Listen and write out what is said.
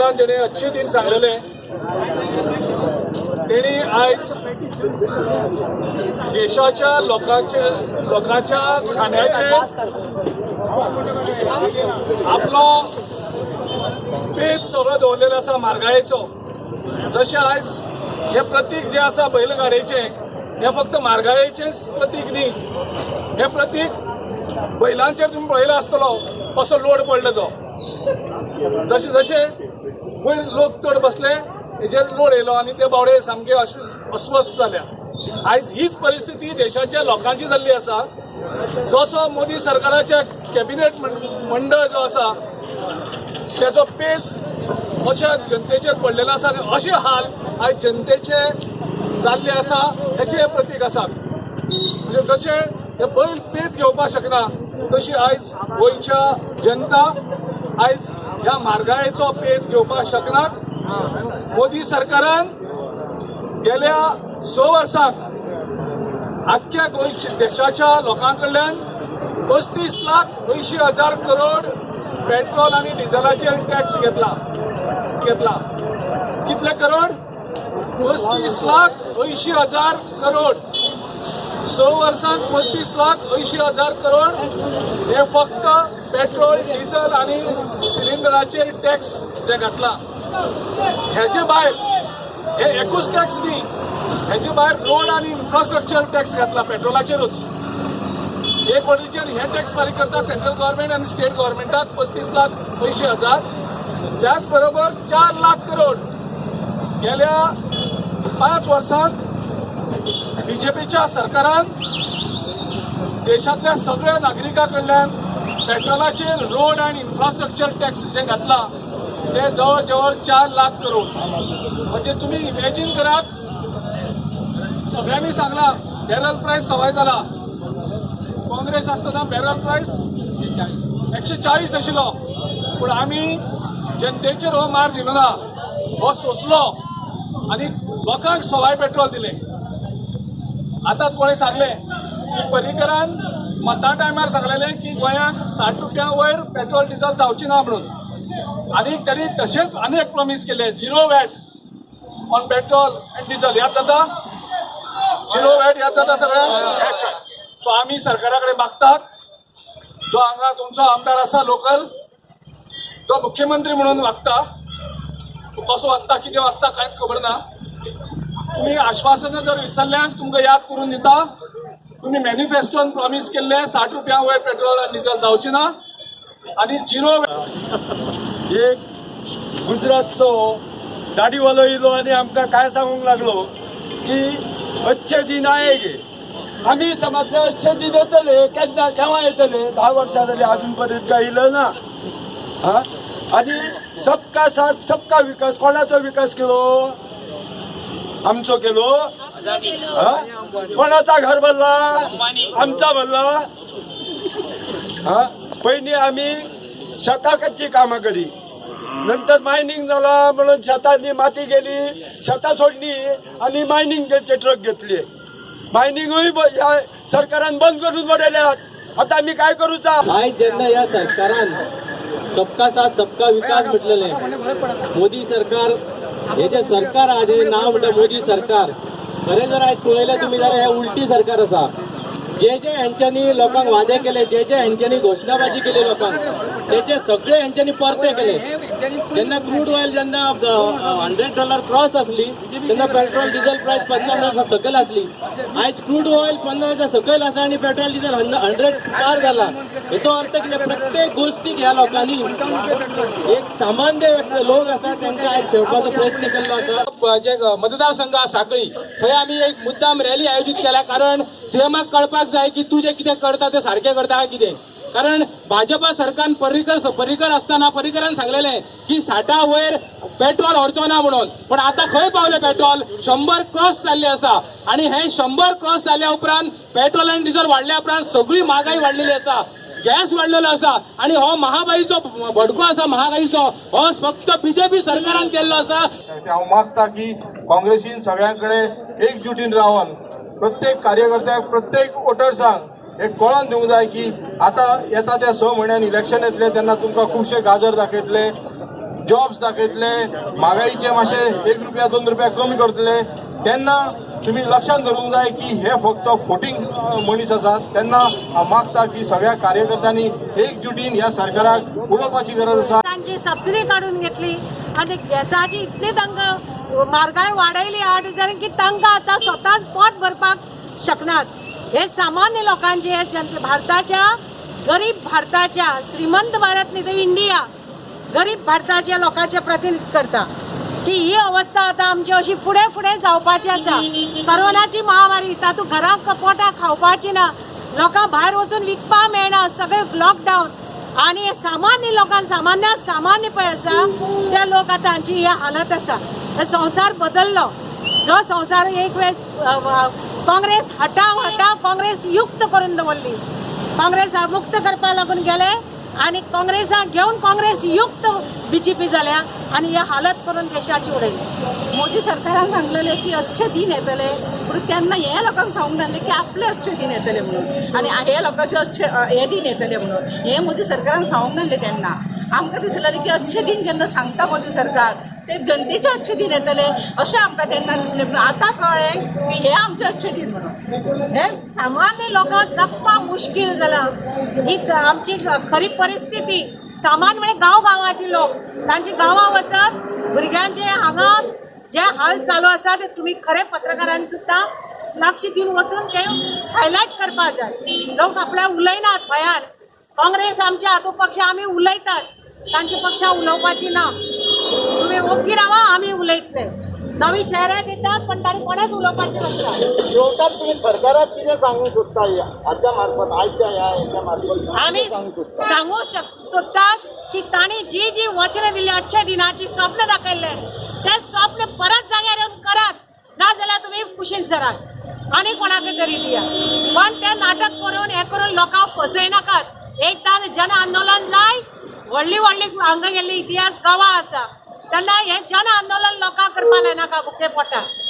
उपरांत जेणे अच्छे दिन सांगलेले तेणी आयज देशाच्या लोकांच्या खाण्याचे आपलो पेज सगळो दवरलेलो आसा म्हारगायेचो. जशें आयज हे प्रतीक जे आसा बैलगाडयेचे हे फक्त म्हारगायेचेच प्रतीक न्ही, हे प्रतीक बैलांचेर तुम्ही पळयलो आसतलो कसो लोड पडलो तो. जशें जशें वयर लोक चड बसले हेजेर लोड येयलो आनी ते बावडे सामके अस्वस्थ जाल्या. आयज हीच परिस्थिती देशाच्या लोकांची जाल्ली आसा. जसो मोदी सरकाराच्या कॅबिनेट मंडळ जो आसा त्याचो पेज अशा जनतेचेर पडलेलो आसा आनी अशे हाल आयज जनतेचे जाल्ले आसा हेचे प्रतीक आसा. म्हणजे जशें हे बैल पेज घेवपाक शकना तशी आयज गोंयच्या जनता आयज ह्या म्हारगायेचो पेज घेवपाक शकना. मोदी सरकारान गेल्या 6 वर्सांत आख्ख्या गोंयच्या देशाच्या लोकां कडल्यान 35,80,000 करोड पेट्रोल आनी डिझेलाचेर टॅक्स घेतला. कितले करोड? 35,80,000 करोड. 6 वर्सांत 35,80,000 करोड हे फक्त पेट्रोल डिझेल आनी सिलिंडराचेर टॅक्स जे घातला. हेचे भायर हे एकूच टॅक्स न्ही, हेचे भायर रोड आनी इन्फ्रास्ट्रक्चर टॅक्स घातला पेट्रोलाचेरूच. एक वटेच्यान हे टॅक्स फारीक करता सेंट्रल गव्हर्नमेंट आनी स्टेट गव्हर्नमेंटाक 35,80,000. त्याच बरोबर 4 लाख करोड गेल्या 5 वर्सांत बीजेपीच्या सरकारान देशातल्या सगळ्या नागरिकां कडल्यान पेट्रोलाचेर रोड आनी इन्फ्रास्ट्रक्चर टॅक्स जे घातला ते जवळ जवळ 4 लाख करोड. म्हणजे तुम्ही इमॅजिन करात, सगळ्यांनी सांगला बॅरल प्राइस सवाय जाला. काँग्रेस आसतना बॅरल प्राइस 140 आशिल्लो, पूण आमी जनतेचेर हो मार दिलो ना, हो सोंसलो आनी लोकांक सवाय पेट्रोल दिले. आतां कोणें सांगले की पर्रीकरान मता टायमार सांगलेलें की गोंयांत 60 रुपया वयर पेट्रोल डिझेल जावची ना म्हणून. आनी त्यांनी तशेंच आनी एक प्रॉमिस केले, 0 watt on petrol end diesel. याद जाता? 0 वॅट याद जाता सगळ्यांक? सो आमी सरकारा कडेन मागतात, जो हांगा तुमचो आमदार आसा लोकल, जो मुख्यमंत्री म्हणून वागता, तो कसो वागता कितें वागता कांयच खबर ना. तुम्ही आश्वासनां जर विसरल्यांक तुमकां याद करून दिता, तुम्ही मॅनिफेस्टोन प्रॉमिस केल्ले 60 रुपया वयर पेट्रोल आनी डिझेल जावची ना आनी 0 एक गुजरातचो गाडीवालो येयलो आनी आमकां काय सांगूंक लागलो की अच्छे दिन आएगे. आम्ही समजले अच्छे दिन येतले, केव्हा येतले? 10 वर्सां जाली अजून पर्यंत काय येयलं ना. आणि सबका साथ सबका विकास कोणाचो विकास केलो? आमचो केलो. कोणाचा घर भरला? आमचा भरला. पयलीं आमी शेताची कामां करी, नंतर मायनिंग जाला म्हणून शेतांनी माती गेली, शेतां सोडली आणि मायनिंगचे ट्रक घेतले. मायनिंगूय ह्या सरकारान बंद करून उडयल्यात. आता आमी काय करूचा? आयज जेन्ना ह्या सरकारान सबका साथ सबका विकास म्हटलेले, मोदी सरकार हे जे सरकार हा जे नाव म्हणटा मोदी सरकार, खरें जर आयज पळयलें तुमी जाल्यार हे उलटी सरकार आसा. जे जे हेंच्यांनी लोकांक वादे केले, जे जे हेंच्यांनी घोशणाबाजी केली लोकांक, तेचे सगळे हेंच्यांनी परते केले. जेन्ना क्रूड ऑयल जेन्ना $100 क्रॉस आसली तेन्ना पेट्रोल डिझेल प्राइस 50 सकयल आसली. आयज क्रूड ऑयल 50 सकयल आसा आनी पेट्रोल डिझेल 100 पार जाला. हेचो अर्थ कितें? प्रत्येक गोष्टीक ह्या लोकांनी एक सामान्य लोक आसा तांकां आयज शेवटपाचो प्रयत्न केल्लो आसा. जे मतदारसंघ आसा सांखळी, थंय आमी एक मुद्दाम रॅली आयोजीत केल्या, कारण सीएमाक कळपाक जाय की तू जे कितें करता ते सारखें करता काय कितें. कारण भाजपा सरकार पर्रीकर असताना पर्रीकरान सांगलेले की 60 वयर पेट्रोल व्हरचो ना म्हणून, पण आता खंय पावले पेट्रोल? 100 क्रॉस जाल्ले आसा. आणि हे 100 क्रॉस जाल्या उपरांत पेट्रोल आनी डिझेल वाडल्या उपरांत सगळी महागाई वाडलेली आसा, गॅस वाडलेलो आसा. आणि हो महागाईचो भडको आसा महागाईचो, हो फक्त बीजेपी सरकारान केल्लो आसा. हांव मागता की काँग्रेसीन सगळ्यांकडे एकजुटीन रावन प्रत्येक कार्यकर्त्याक प्रत्येक वोटर्सांक एक कळोवन दिवंक जाय की आता येता त्या 6 म्हयन्यान इलेक्शन येतले तेन्ना तुमकां खुबशे गाजर दाखयतले, जॉब्स दाखयतले, म्हागाईचे मातशे 1 रुपया 2 रुपया कमी करतले, तेन्ना तुम्ही लक्षात धरूंक जाय की हे फक्त फोटिंग मनीस आसात. तेन्ना हांव मागता की सगळ्या कार्यकर्त्यांनी एकजुटीन ह्या सरकाराक उलोवपाची गरज आसा. त्यांची सबसिडी काढून घेतली आणि गॅसाची इतली तांकां म्हारगाय वाडयली 8,000 की तांकां आतां स्वता पोट भरपाक शकनात. हे सामान्य लोकांचे भारताच्या गरीब भारताच्या श्रीमंत भारत न्ही तर इंडिया गरीब भारताच्या लोकांचे प्रतिनिधित्व करता की ही अवस्था आता आमची अशी फुडें फुडें जावपाची आसा. कोरोनाची महामारी तातूंत घराक पोटाक खावपाची ना, लोकांक भायर वचून विकपाक मेळना, सगळे लॉकडावन आणि हे सामान्य लोकांक सामान्य पळय आसा ते लोक आतां हांची ही हालत आसा. हे संवसार बदललो. जो संवसार एक वेळ काँग्रेस हटाव काँग्रेस युक्त करून दवरली. काँग्रेस मुक्त करपा लागून गेले आणि काँग्रेसाक घेवन काँग्रेस युक्त BJP जाल्या आणि ही हालत करून देशाची उडयली. मोदी सरकारान सांगलेले की अच्छे दिन येतले, पण त्यांना हे लोकांक सांगूंक नासले की आपले अच्छे दिन येतले म्हणून आणि हे लोकांचे अच्छे हे दिन येतले म्हणून. हे मोदी सरकारान सांगूंक नासले तेन्ना. आमकां दिसलें की अच्छे दिन केन्ना सांगता मोदी सरकार ते जनतेचे अच्छे दिन येतले अशें आमकां तेन्ना दिसलें. पूण आतां कळ्ळें की हे आमचे अच्छे दिन म्हणून. हे सामान्य लोकांक जगपाक मुश्कील जाला. ही आमची खरी परिस्थिती. सामान्य म्हणजे गांवाची लोक तांची गांवां वचत भुरग्यांचे हांगा जे हाल चालू आसा ते तुमी खरे पत्रकारांनी सुद्दां लक्ष दिवन वचून ते हायलायट करपाक जाय. लोक आपल्या उलयनात भयान. काँग्रेस आमच्या हातू पक्ष आमी उलयतात, तांच्या पक्षा उलोवपाची ना. तुम्ही ओग्गी रावा, आमी उलयतले. नवी चेहरे दितात पण तांणी कोणेच उलोवपाचें नसता. शेवटाक तुम्ही सरकाराक कितें सांगूंक सोदता हाच्या मार्फत आयच्या ह्या मार्फत आमी सांगू सोदतात की तांणी जी वचनां दिली अच्छे दिनाची स्वप्न दाखयले ते स्वप्न परत जाग्यार येवन करात, ना जाल्यार तुमी कुशीन सरात आनी कोणाक तरी दिया. पण ते नाटक करून हे करून लोकांक फसयनाकात. एकदां जन आंदोलन जाय, व्हडली हांगा गेल्ली इतिहास गवाह आसा, तेन्ना हे जन आंदोलन लोकांक करपा लायनाका बुके पोटा.